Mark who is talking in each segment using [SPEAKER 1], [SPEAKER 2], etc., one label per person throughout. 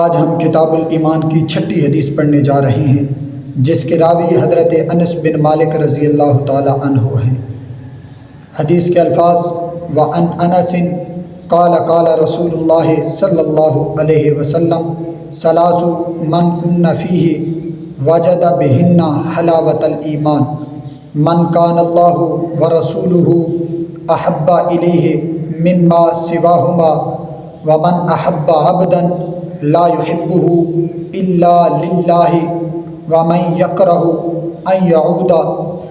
[SPEAKER 1] آج ہم کتاب الایمان کی 6 حدیث پڑھنے جا رہے ہیں، جس کے راوی حضرت انس بن مالک رضی اللہ تعالی عنہ ہیں۔ حدیث کے الفاظ: وعن انس قال قال رسول اللہ صلی اللہ علیہ وسلم ثلاث من کن فیہ وجد بہن حلاوۃ الایمان، من کان اللہ ورسولہ احب الیہ مما سواہما، ومن احب عبدا لا يحبه الا للہ، ومن یکرہ ان یعود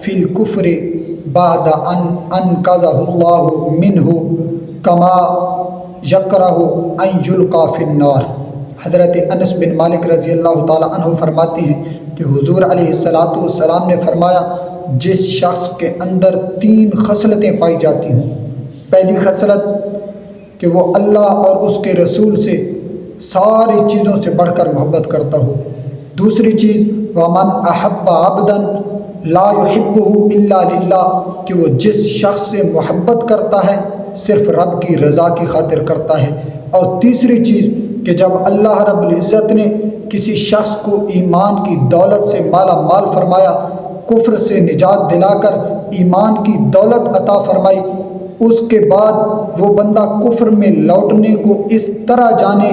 [SPEAKER 1] فی الکفر بعد ان انقذہ اللہ منہ کما یکرہ ان یلقى فی النار۔ حضرت انس بن مالک رضی اللہ تعالی عنہ فرماتے ہیں کہ حضور علیہ السلام نے فرمایا، جس شخص کے اندر 3 خصلتیں پائی جاتی ہوں، پہلی خصلت کہ وہ اللہ اور اس کے رسول سے ساری چیزوں سے بڑھ کر محبت کرتا ہو، دوسری چیز ومن احب عبدا لا يحبه الا للہ، کہ وہ جس شخص سے محبت کرتا ہے صرف رب کی رضا کی خاطر کرتا ہے، اور تیسری چیز کہ جب اللہ رب العزت نے کسی شخص کو ایمان کی دولت سے مالا مال فرمایا، کفر سے نجات دلا کر ایمان کی دولت عطا فرمائی، اس کے بعد وہ بندہ کفر میں لوٹنے کو اس طرح جانے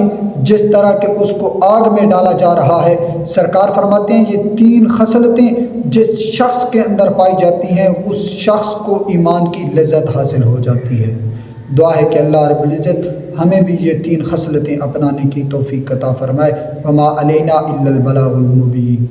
[SPEAKER 1] جس طرح کہ اس کو آگ میں ڈالا جا رہا ہے۔ سرکار فرماتے ہیں یہ 3 خصلتیں جس شخص کے اندر پائی جاتی ہیں، اس شخص کو ایمان کی لذت حاصل ہو جاتی ہے۔ دعا ہے کہ اللہ رب العزت ہمیں بھی یہ 3 خصلتیں اپنانے کی توفیق عطا فرمائے۔ وما علینا الا البلاغ المبین۔